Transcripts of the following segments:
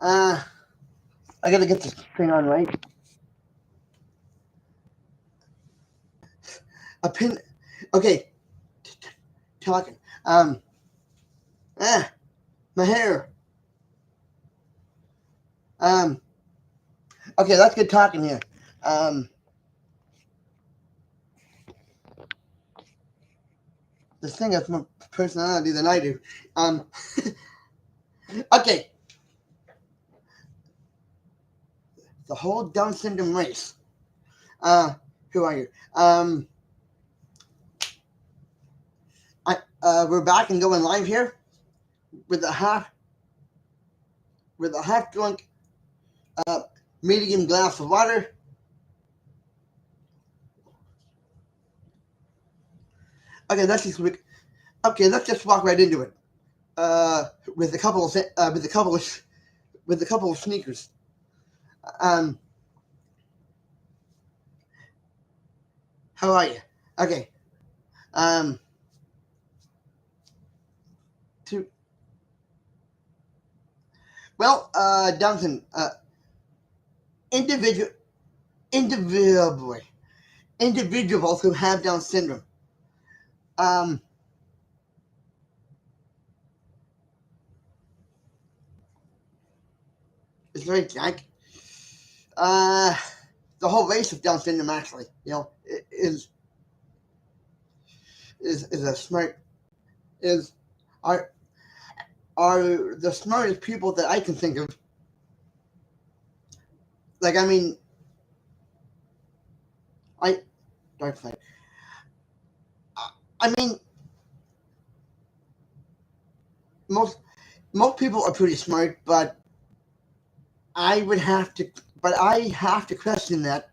I gotta get this thing on right. A pin. Okay, talking. My hair. Um, okay, let's get talking here. This thing has more personality than I do. Okay, the whole Down syndrome race. Who are you? We're back and going live here with a half drunk medium glass of water. Okay, let's just walk right into it. With a couple of sneakers. How are you? Okay. Downton. Individuals who have Down syndrome. It's very jank. The whole race of Down syndrome actually, is a smart are the smartest people that I can think of. Like, I mean, dark side. I mean, most people are pretty smart, but I have to question that.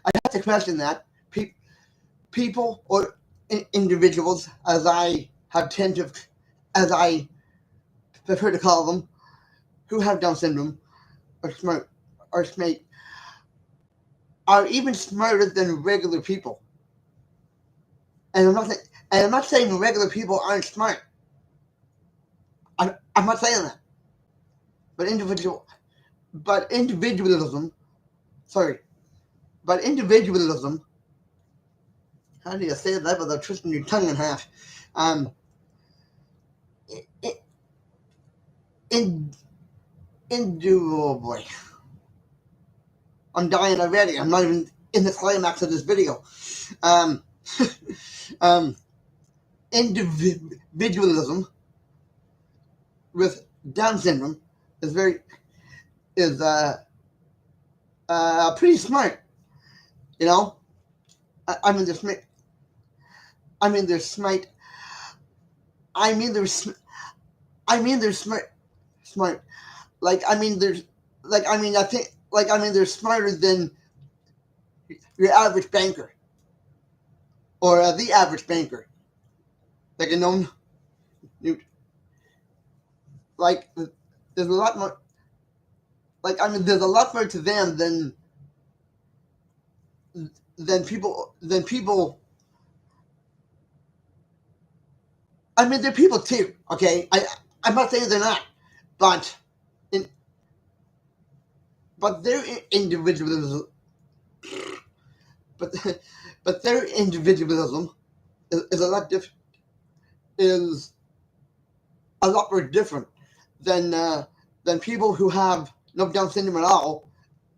I have to question that people or individuals, as I prefer to call them, who have Down syndrome, are smart, are even smarter than regular people. And I'm not saying regular people aren't smart. I'm not saying that. But individualism. How do you say that without twisting your tongue in half? Oh boy. I'm dying already. I'm not even in the climax of this video. Individualism with Down syndrome is pretty smart. You know, I mean, they're smart. They're smart. They're smart. They're smarter than your average banker or the average banker. Like a known, like there's a lot more. There's a lot more to them than people. They're people too. Okay, I'm not saying they're not, but their individualism, but their individualism is a lot more different than people who have no Down syndrome at all.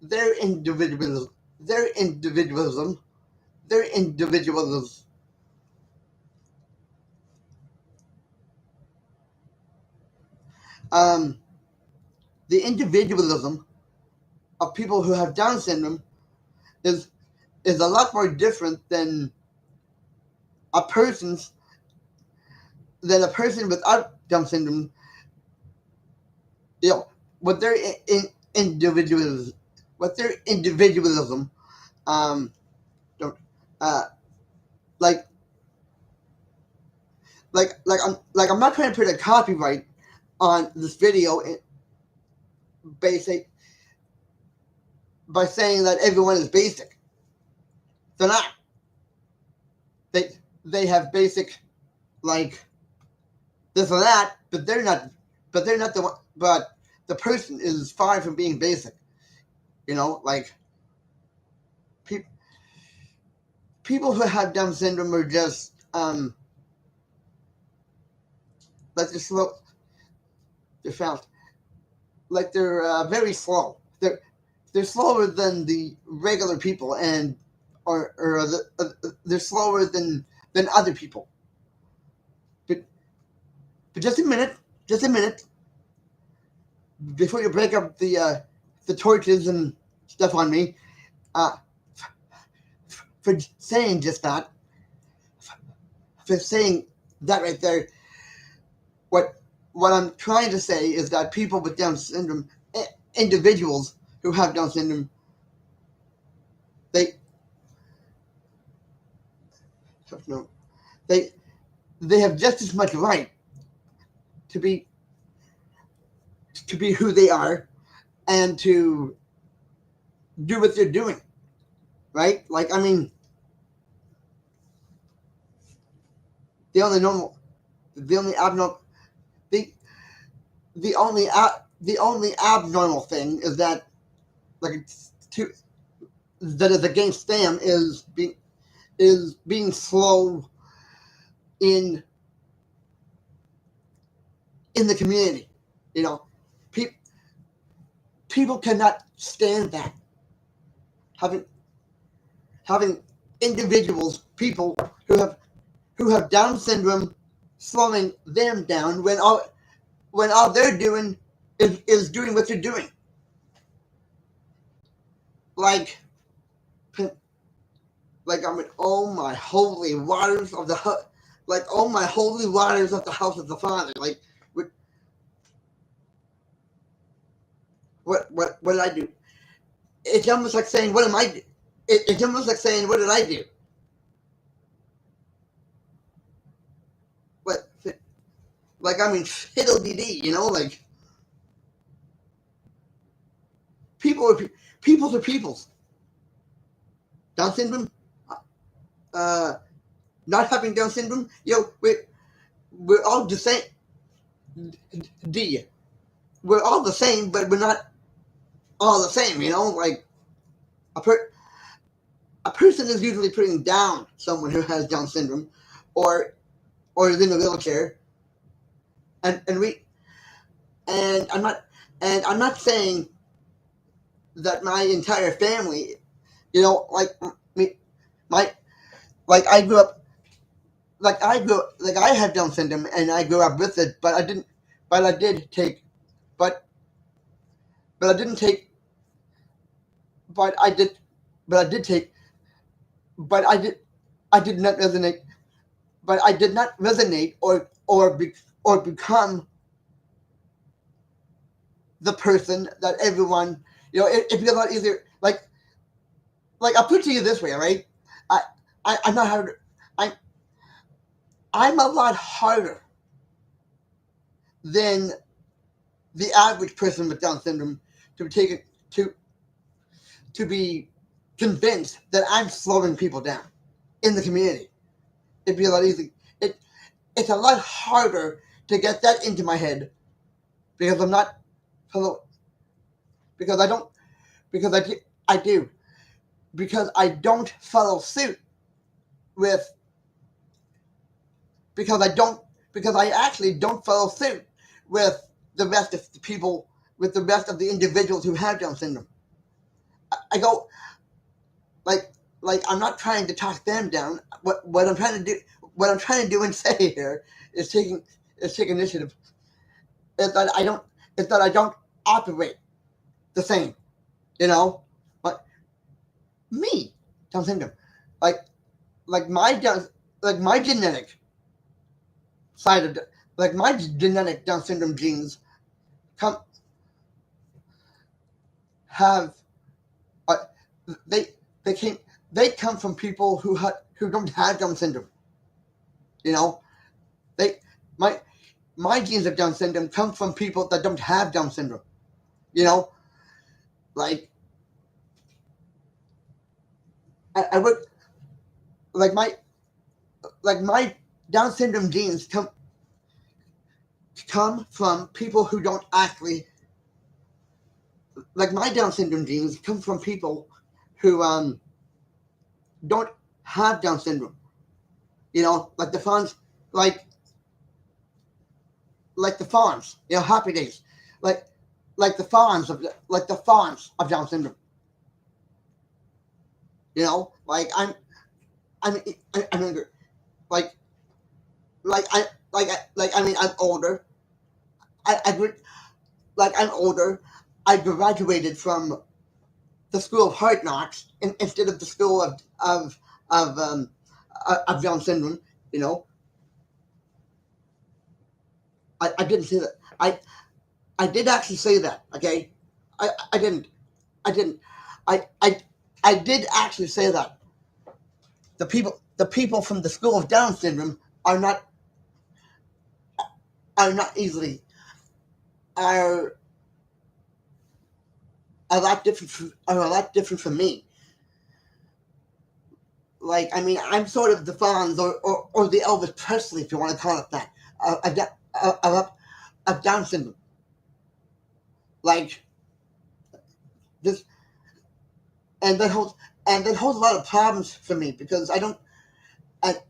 Their individualism. The individualism of people who have Down syndrome is a lot more different than a person without Down syndrome. With their individualism, don't I'm not trying to put a copyright on this video by saying that everyone is basic. They're not. They have basic this and that, but they're not the one. But the person is far from being basic. You know, like pe- people who have Down syndrome are just like they're slow. They're fast. Like they're very slow. They're slower than the regular people, and they're slower than other people. But but just a minute before you break up the torches and stuff on me. Uh, for saying just that, for saying that right there, what what I'm trying to say is that people with Down syndrome, individuals who have Down syndrome, they no, they they have just as much right to be who they are and to do what they're doing, right? Like, I mean, the only normal, the only abnormal, the the only abnormal thing is that like to that is against them is being slow in in the community. You know, pe- people cannot stand that having having individuals, people who have Down syndrome, slowing them down when all they're doing is doing what they're doing. Like, like I mean, oh my holy waters of like oh my holy waters of the house of the Father. Like, what did I do? It's almost like saying, what am I? It's almost like saying, what did I do? What? Like, I mean, fiddle dee dee. You know, like people are peoples are peoples. Down syndrome, uh, not having Down syndrome, we're all the same. D, we're all the same, but we're not all the same. You know, like a a person is usually putting down someone who has Down syndrome, or is in a wheelchair, and we and I'm not saying that my entire family, you know, like me, my like I grew up like I had Down syndrome and I grew up with it, but I didn't, but I did take, but but I didn't take, but I did, but I did take, but I did not resonate, but I did not resonate or become the person that everyone, you know, it'd be a lot easier. Like I'll put it to you this way, right? I, I'm not hard. I I'm a lot harder than the average person with Down syndrome to take it to be convinced that I'm slowing people down in the community. It'd be a lot easier. It's a lot harder to get that into my head because I'm not because I don't because I do because I don't follow suit with because I don't because I actually don't follow suit with the rest of the people with the rest of the individuals who have Down syndrome. I go like I'm not trying to talk them down. What I'm trying to do and say here is take initiative. Is that I don't is that I don't operate the same. You know, but me Down syndrome, like like my Down like my genetic side of like my genetic Down syndrome genes come have uh, they they came they come from people who don't have Down syndrome. You know, they my genes of Down syndrome come from people that don't have Down syndrome. You know, like I would like my Down syndrome genes come from people who don't actually like my Down syndrome genes come from people who don't have Down syndrome. You know, like the fawns, like like the fawns. You know, Happy Days, like like the fawns of Down syndrome. You know, like I'm I'm younger. Like like I I mean I'm older. I like I'm older. I graduated from the school of hard knocks instead of the school of of Down syndrome. You know, I didn't say that. I did actually say that. Okay, I didn't. I didn't. I I I did actually say that. The people from the school of Down syndrome are not are not easily are are a lot different from me. Like I mean, I'm sort of the Fonz or the Elvis Presley, if you want to call it that, of, of Down syndrome. Like this, and that holds a lot of problems for me because I don't.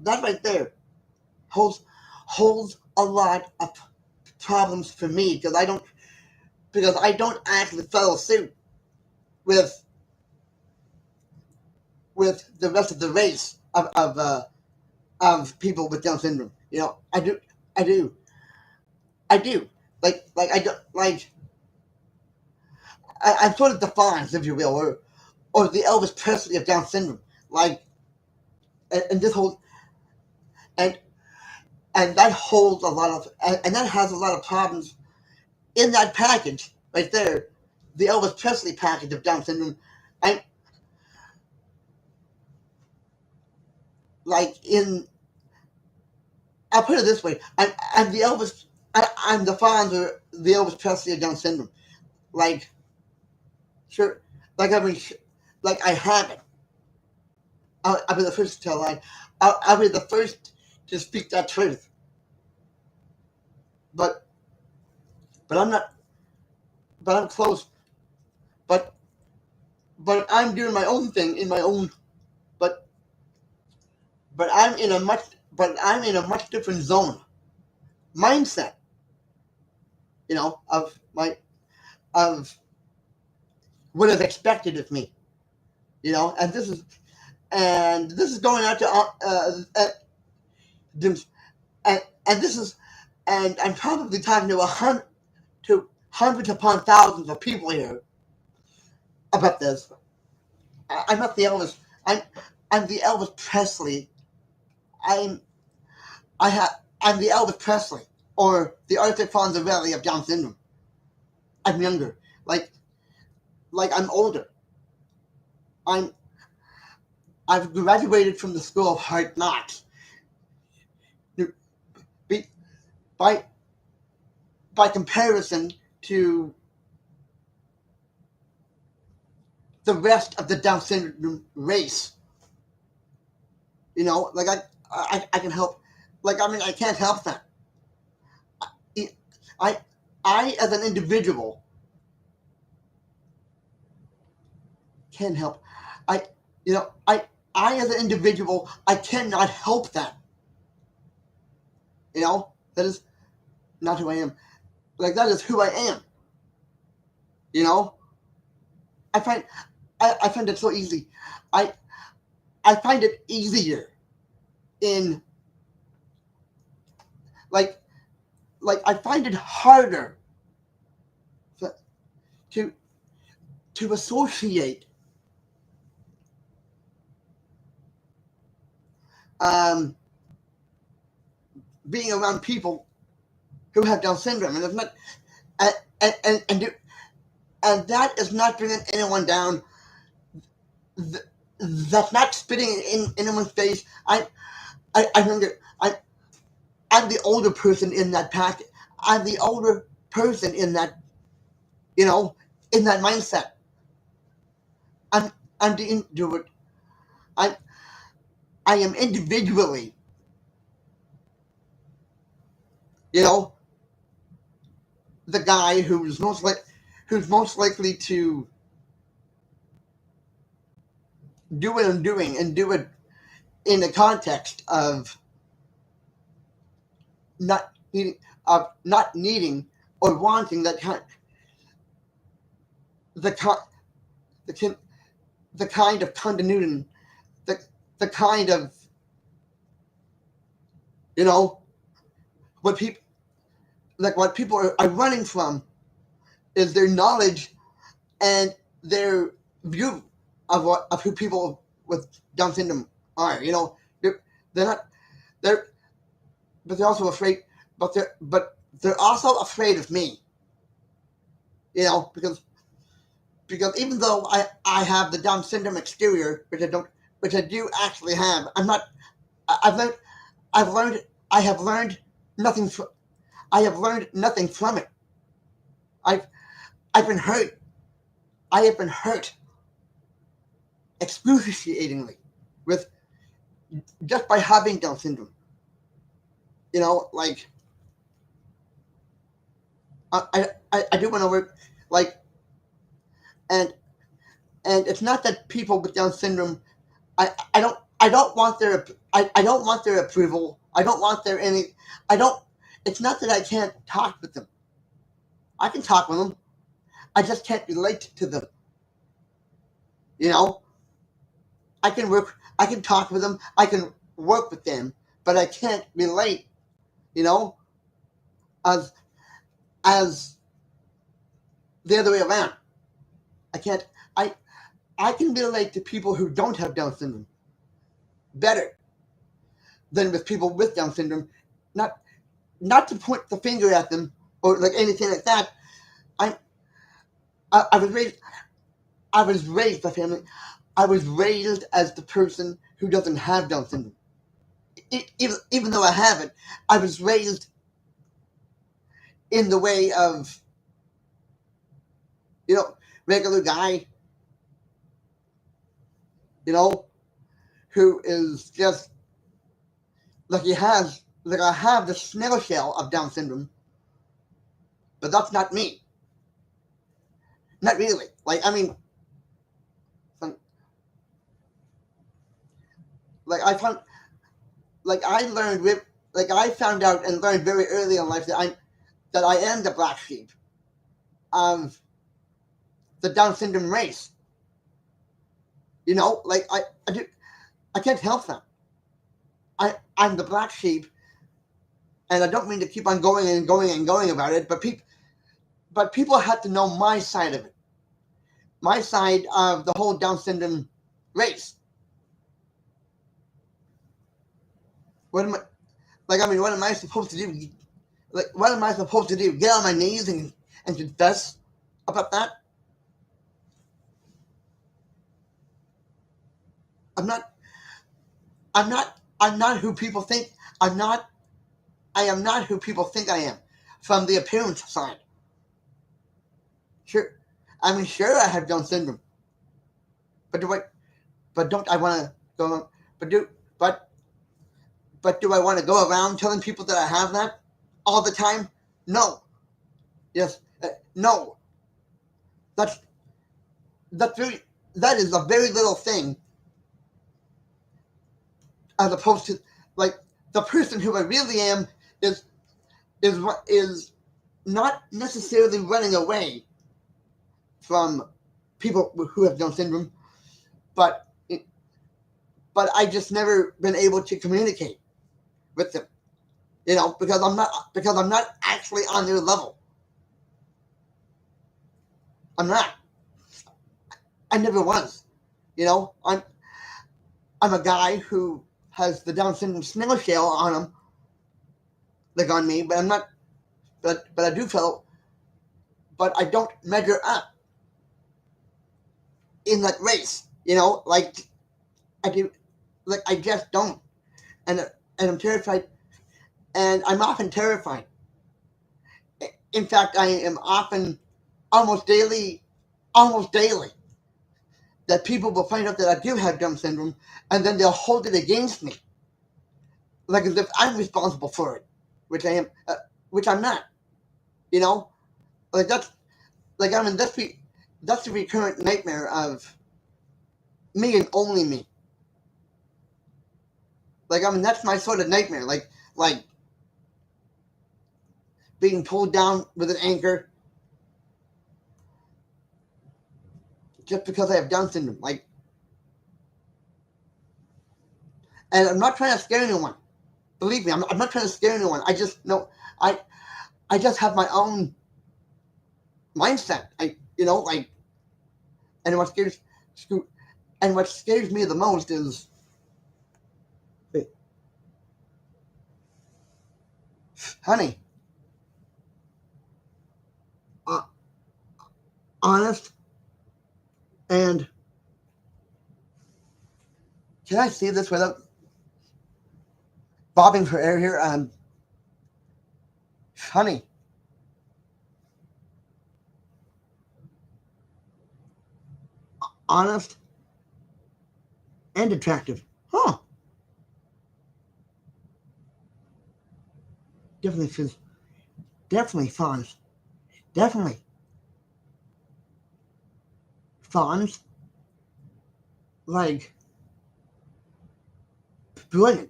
That right there holds holds a lot of problems for me because I don't actually follow suit with the rest of the race of people with Down syndrome. You know, I do, I do. Like I don't like. I'm sort of the Fonz, if you will, or the Elvis Presley of Down syndrome. Like, and this whole and and that holds a lot of and that has a lot of problems in that package right there, the Elvis Presley package of Down syndrome. I like in. I'll put it this way: I'm the Elvis. I'm the Fonz or the Elvis Presley of Down syndrome. Like, sure, like I mean, like I have it. I'll be the first to tell a lie. I'll be the first to speak that truth. But I'm not. But I'm close. But I'm doing my own thing in my own. But I'm in a much different zone mindset. You know of what is expected of me. You know, and this is going out to and this is and I'm probably talking to hundreds upon thousands of people here about this. I'm not the Elvis. I'm the Elvis Presley. I'm I have I'm the Elvis Presley or the Arthur Fonzarelli of Down syndrome. I'm younger. I'm older. I'm I've graduated from the school of hard knocks. Be- By comparison to the rest of the Down syndrome race, you know, like I can help. Like I mean, I can't help that. I I as an individual can help. I you know I as an individual I cannot help that. You know that is not who I am. Like that is who I am. You know I find I find it so easy. I I find it easier in like I find it harder to associate um, being around people who have Down syndrome, and it's not and and and, do, and that is not bringing anyone down. That's not spitting in anyone's face. I remember I'm the older person in that packet. I'm the older person in that you know in that mindset. I'm I'm the introvert. I I am individually you know the guy who's most likely to do what I'm doing and do it in the context of not needing, not needing or wanting that kind, the the, the kind of continuity, the the kind of, you know, what people what people are running from is their knowledge and their view of who people with Down syndrome are. You know, they're not they're but they're also afraid, but they're also afraid of me. You know, because even though I have the Down syndrome exterior, which I do actually have, I'm not. I've learned I've learned I have learned nothing. I have learned nothing from it. I've I've been hurt. I have been hurt excruciatingly with just by having Down syndrome. You know, like I do want to work like and and it's not that people with Down syndrome. I don't want their I don't want their approval. I don't want their any. I don't. It's not that I can't talk with them. I can talk with them. I just can't relate to them. You know, I can work. I can talk with them. I can work with them, but I can't relate. You know, as as the other way around. I can't. I can relate to people who don't have Down syndrome better than with people with Down syndrome. Not not to point the finger at them or like anything like that. I I was raised. I was raised by family. I was raised as the person who doesn't have Down syndrome. Even though I have it, I was raised in the way of, you know, regular guy, you know, who is just like he has, like I have the snail shell of Down syndrome, but that's not me. Not really. Like, I mean, like I found, like I learned, like I found out and learned very early in life that I am the black sheep of the Down syndrome race. You know, like I can't help that. I'm the black sheep, and I don't mean to keep on going and going and going about it, but people have to know my side of it, my side of the whole Down syndrome race. What am I like? I mean, what am I supposed to do? Like, what am I supposed to do? Get on my knees and confess about that? I'm not. I'm not. I'm not who people think. I'm not. I am not who people think I am, from the appearance side. Sure, I mean, sure, I have Down syndrome, but do I? But don't I want to go? But do but but do I want to go around telling people that I have that all the time? No. Yes. No. That's that's very that is a very little thing as opposed to like the person who I really am is is not necessarily running away from people who have Down syndrome, but but I just never been able to communicate with them. You know, because I'm not actually on their level. I'm not. I never was. You know, I'm a guy who has the Down syndrome snail shell on him, like on me, but I'm not. But I do feel, but I don't measure up in that race. You know, like I do, like I just don't, and I'm terrified, and I'm often terrified. In fact, I am often, almost daily, almost daily, that people will find out that I do have Down syndrome, and then they'll hold it against me, like as if I'm responsible for it, which I am, which I'm not. You know, like like I mean that's the recurrent nightmare of me and only me. Like I mean that's my sort of nightmare. Like being pulled down with an anchor just because I have Down syndrome. Like, and I'm not trying to scare anyone. Believe me, I'm not trying to scare anyone. I just know I I just have my own mindset. Like, and what scares me the most is, honey, uh, honest and can I say this without bobbing for air here? Honey, honest and attractive. Huh? Definitely feels definitely fawns. Definitely fawns like brilliant.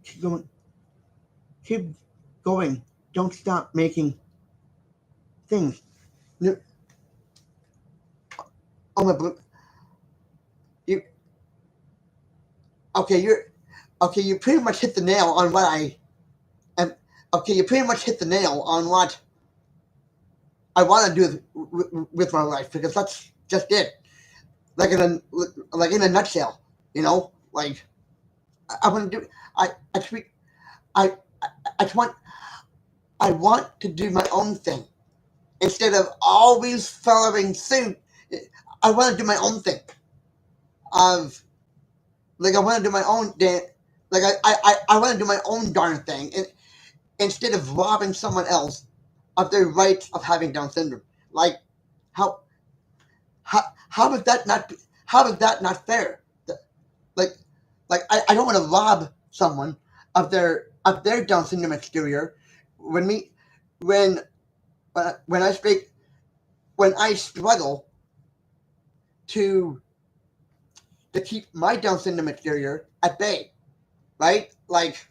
Keep going. Keep going. Don't stop making things. Oh my! You okay? You're okay. You pretty much hit the nail on what I am. Okay, you pretty much hit the nail on what I want to do with my life because that's just it. Like in a nutshell, like I want to do. I treat. I I want. I want to do my own thing instead of always following suit. I want to do my own thing. Of like I want to do my own dance. Like I want to do my own darn thing, and instead of robbing someone else of their rights of having Down syndrome. Like how how is that not how is that not fair? Like I don't want to rob someone of their Down syndrome exterior when me when when I speak when I struggle to to keep my Down syndrome exterior at bay, right? Like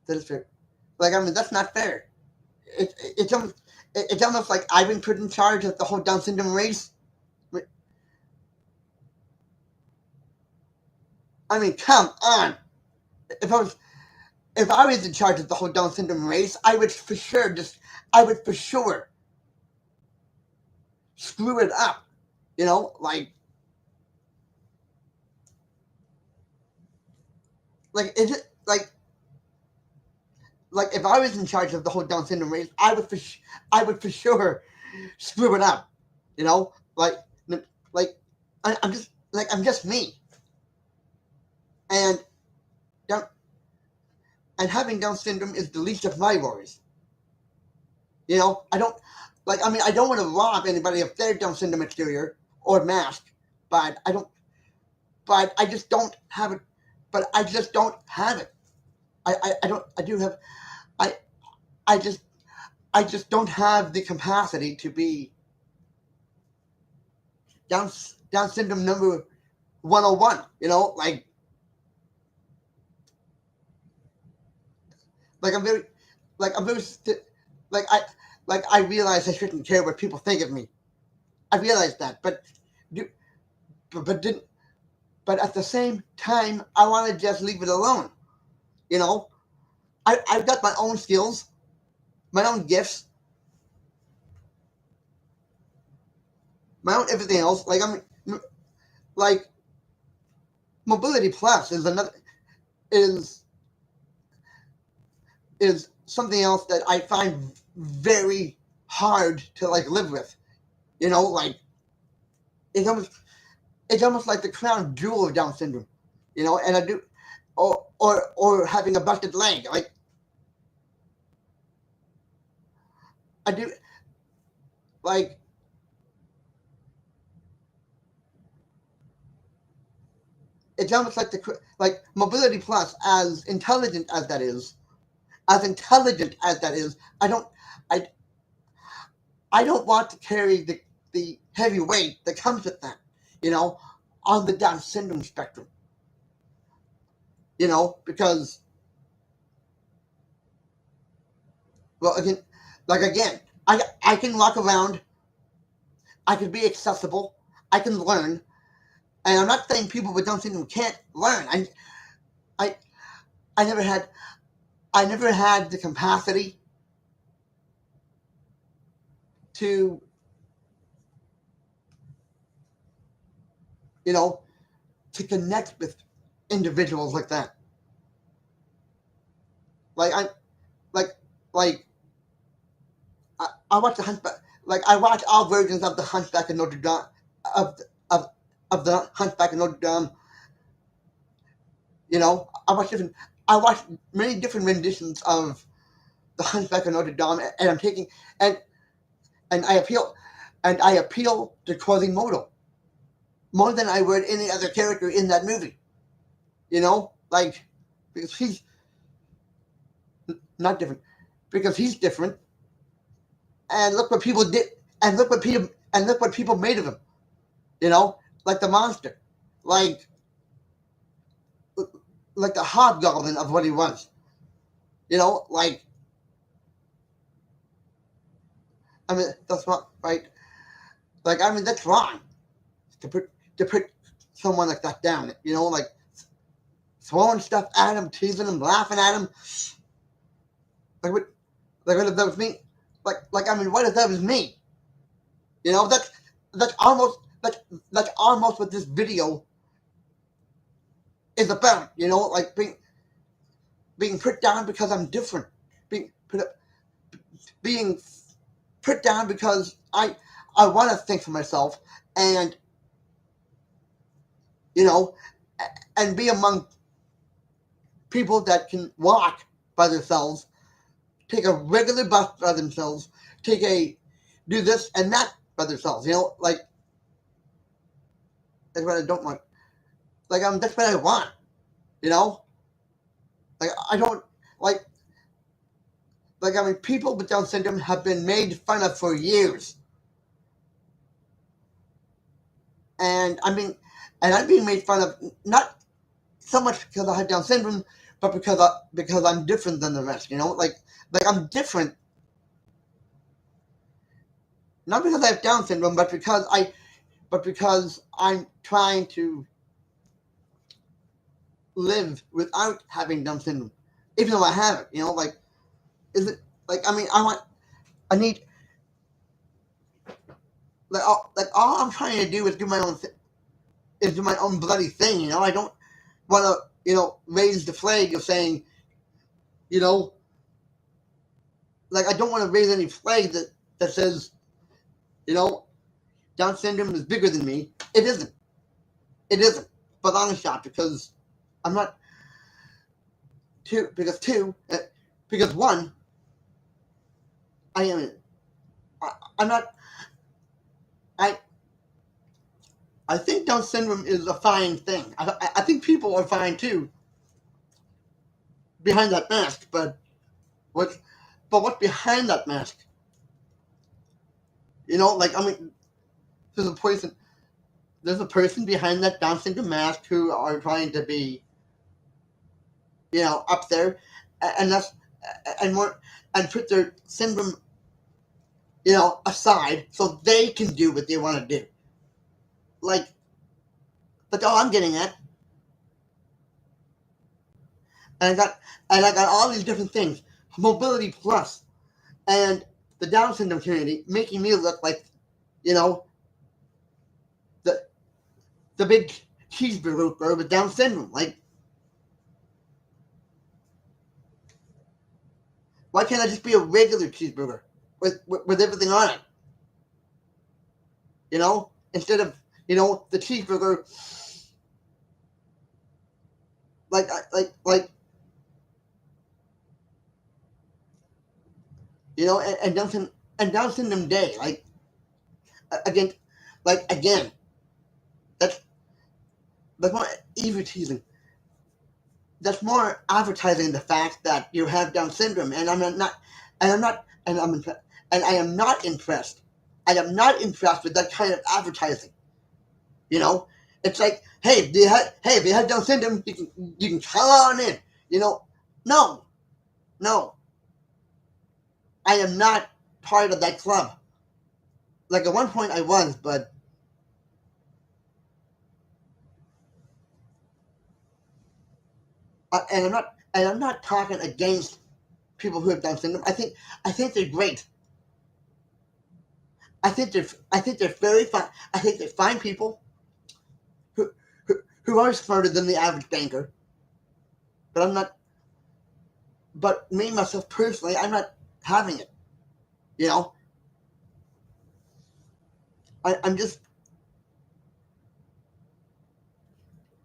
that is fair. Like I mean that's not fair. It's almost it's almost like I've been put in charge of the whole Down syndrome race. I mean, come on. If I was if I was in charge of the whole Down syndrome race, I would for sure screw it up. Like is it like if I was in charge of the whole Down syndrome race, I would for sure screw it up. You know, like like I'm just me, and down and having Down syndrome is the least of my worries. I don't I mean I don't want to rob anybody of their Down syndrome exterior or mask, but I just don't have it. But I just don't have it. I don't. I do have. I I just I just don't have the capacity to be Down Down syndrome number 101. Like I'm very I'm very like I realize I shouldn't care what people think of me. I realize that, do but didn't but at the same time I want to just leave it alone. You know, I've got my own skills, my own gifts, my own everything else. Like mobility plus is is something else that I find very hard to live with. Like it's almost it's almost like the crown jewel of Down syndrome. And I do or having a busted leg. Like I do like it's almost like mobility plus as intelligent as that is, I don't I I don't want to carry the heavy weight that comes with that, you know, on the Down syndrome spectrum, because, well, again, I can walk around, I can be accessible, I can learn, and I'm not saying people with Down syndrome can't learn. I, I never had, I never had the capacity to, you know, to connect with individuals like that. Like like, like I watch the Hunchback. Like I watch all versions of the Hunchback of Notre Dame, of of of the Hunchback of Notre Dame. I watch different. I watch many different renditions of the Hunchback of Notre Dame, and I'm taking and and I appeal to Quasimodo more than I would any other character in that movie. Like because he's not different, because he's different, and look what people did, and look what people made of him. Like the monster, like like the hobgoblin of what he was. Like I mean that's not right. Like I mean that's wrong to put someone like that down. Like throwing stuff at him, teasing him, laughing at him. Like what if that was me? Like I mean, what if that was me? That's almost that's almost what this video is about. Like being put down because I'm different, being put up, being put down because I want to think for myself, and you know and be among people that can walk by themselves, take a regular bus by themselves, do this and that by themselves. Like that's what I don't want. Like that's what I want. You know, like I don't like I mean people with Down syndrome have been made fun of for years, and I'm being made fun of not so much because I have Down syndrome, but because I'm different than the rest. Like I'm different, not because I have Down syndrome, but because I'm trying to live without having Down syndrome, even though I have it. Like is it like I mean I need all I'm trying to do is do my own bloody thing. I don't want to raise the flag of saying you know like I don't want to raise any flag that says you know Down syndrome is bigger than me. It isn't. It isn't. But on a shot because I'm not because one I am I'm not I I think Down syndrome is a fine thing. I think people are fine too behind that mask, what what's behind that mask? Like I mean, there's a person there's a person behind that Down syndrome mask who are trying to be up there, and that's and more and put their syndrome aside so they can do what they want to do. Like that's all I'm getting at. And I got all these different things, mobility plus, and the Down syndrome community making me look like you know the big cheeseburger with Down syndrome. Like why can't I just be a regular cheeseburger with everything on it? Instead of the cheeseburger like and Down syndrome day again again that's more advertising. That's more advertising the fact that you have Down syndrome, and I'm not and and I am not impressed. I am not impressed with that kind of advertising. You know, it's like, hey, if you have Down syndrome, you can come on in. You know, no, no, I am not part of that club. Like at one point I was, but and I'm not talking against people who have Down syndrome. I think they're great. I think they're very fine. I think they're fine people who, who are smarter than the average banker. But I'm not. But me myself personally, I'm not having it. You know, I'm just.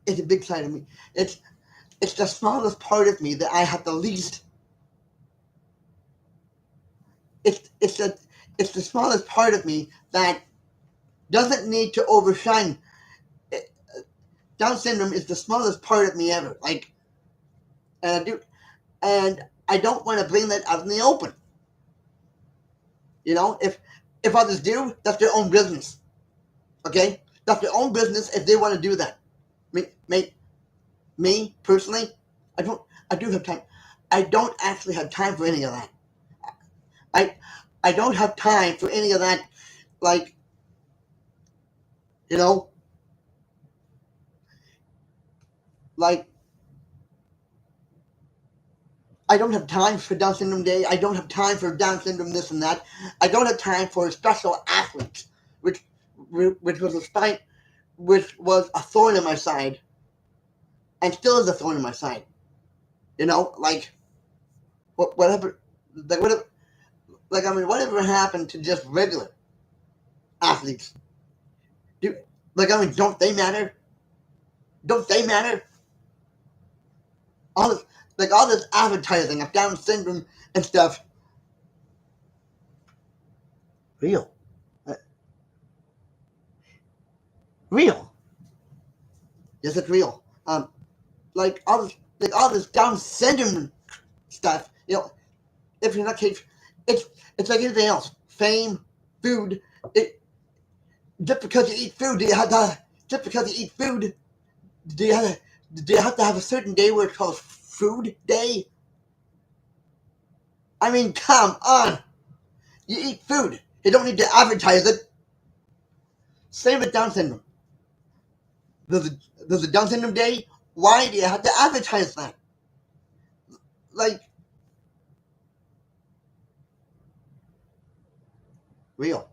It's a big side of me. It's the smallest part of me that I have the least. It's the it's the smallest part of me that doesn't need to overshine. Down syndrome is the smallest part of me ever. Like, and I do, and I don't want to bring that out in the open. You know, if others do, that's their own business. Okay, that's their own business if they want to do that. Me, me personally, I don't. I do have time. I don't actually have time for any of that. I I don't have time for any of that. Like, you know, like I don't have time for Down syndrome day. I don't have time for Down syndrome this and that. I don't have time for special athletes, which which was a spine, which was a thorn in my side, and still is a thorn in my side. You know, like whatever, like whatever, like I mean, whatever happened to just regular athletes? Do like I mean, don't they matter? Don't they matter? All this, like all this advertising of Down syndrome and stuff, real, uh, real. Yes, it's real. Like all this Down syndrome stuff. You know, if you're not cage, it's it's like anything else. Fame, food. It just because you eat food, do you have to? Just because you eat food, do you have to? Do you have to have a certain day where it's called Food Day? I mean, come on. You eat food. You don't need to advertise it. Same with Down syndrome. There's a Down syndrome day. Why do you have to advertise that? Like, real.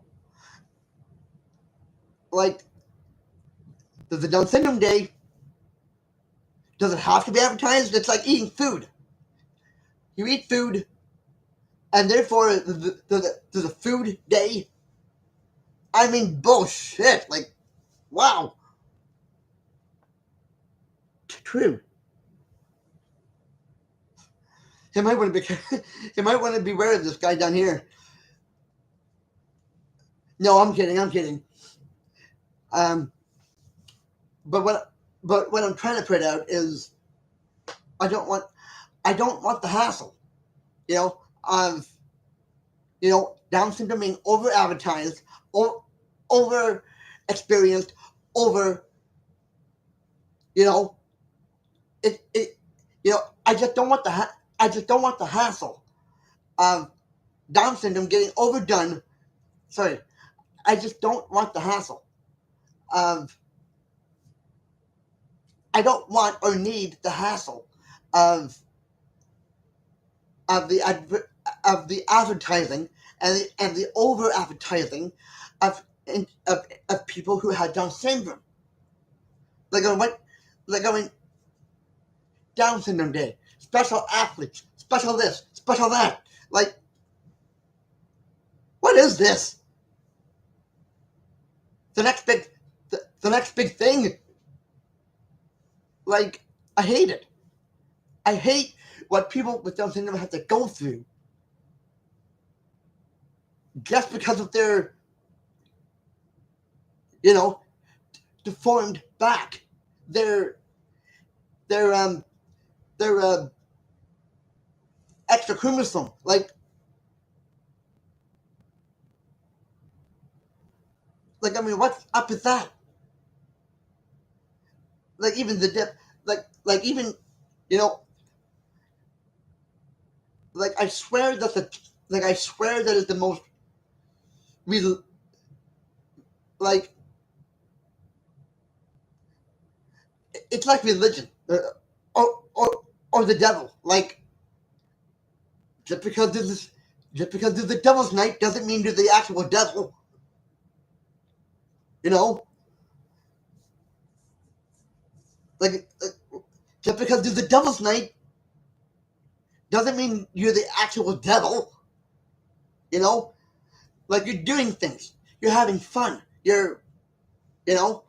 Like, there's a Down syndrome day. Does it have to be advertised? It's like eating food. You eat food, and therefore there's a food day. I mean, bullshit. Like, wow. True. You might want to be. You might want to beware of this guy down here. No, I'm kidding. I'm kidding. Um, but what I'm trying to put out is I don't want I don't want the hassle. You know, of Down syndrome being over advertised, over experienced, over you know it I just don't want I just don't want the hassle of Down syndrome getting overdone. Sorry, I just don't want the hassle of I don't want or need the hassle of of the of the advertising and the over advertising of, of people who had Down syndrome. Like I went, like I mean, Down syndrome day, special athletes, special this, special that. Like, what is this? The next big, the next big thing. Like, I hate it. I hate what people with Down syndrome have to go through just because of their, you know, deformed back, their their um their extra chromosome. Like, Like, I mean, what's up with that? Like, even like even, you know, like I swear that is the most real, like, it's like religion, or the devil. Like, just because this is just because there's the devil's night doesn't mean there's the actual devil. You know, like just because there's the devil's night doesn't mean you're the actual devil. You know, like, you're doing things, you're having fun, you know,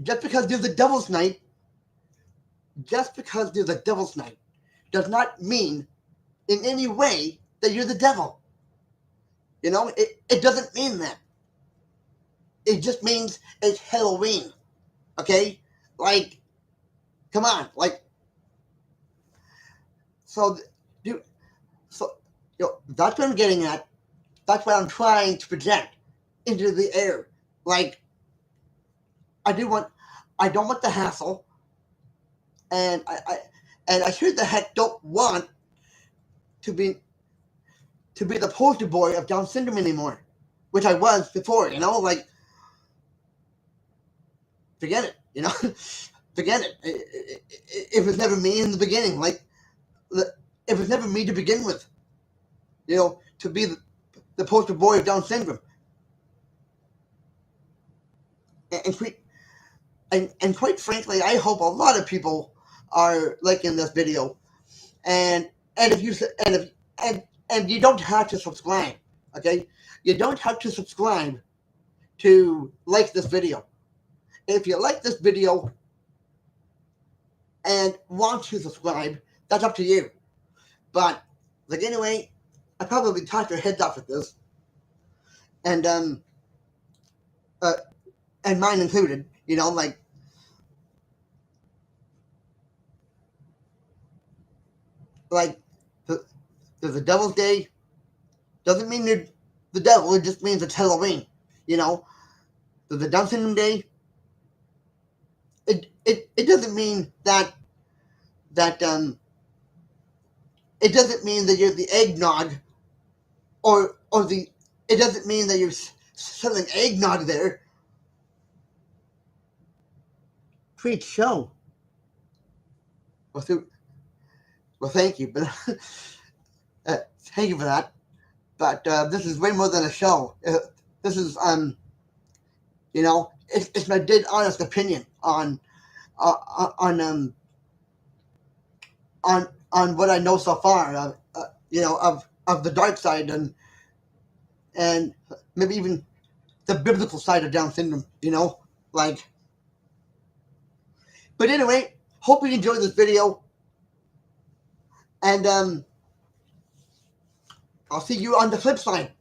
just because there's the devil's night, just because there's a devil's night, does not mean in any way that you're the devil. You know, it doesn't mean that. It just means it's Halloween. Okay, like, come on, like, so, dude, so, that's what I'm getting at. That's what I'm trying to project into the air. Like, I do want, I don't want the hassle, and I sure the heck don't want to be the poster boy of Down syndrome anymore, which I was before. You know, like, forget it. You know, forget it. It was never me in the beginning. Like, it was never me to begin with. You know, to be the poster boy of Down syndrome. And, and quite frankly, I hope a lot of people are liking this video. And if you and if and you don't have to subscribe, okay? You don't have to subscribe to like this video. If you like this video and want to subscribe, that's up to you. But, like, anyway, I probably talked your heads off with this, and uh, and mine included. You know, like the Devil's Day doesn't mean you're the devil. It just means it's Halloween. You know, the Down syndrome day. It doesn't mean that it doesn't mean that you're the eggnog, or the it doesn't mean that you're selling eggnog there. Great show. Well, well, thank you, but thank you for that. But this is way more than a show. This is you know, it's my dead honest opinion on on what I know so far. You know, of the dark side, and maybe even the biblical side of Down syndrome. You know, like. But anyway, hope you enjoyed this video, and I'll see you on the flip side.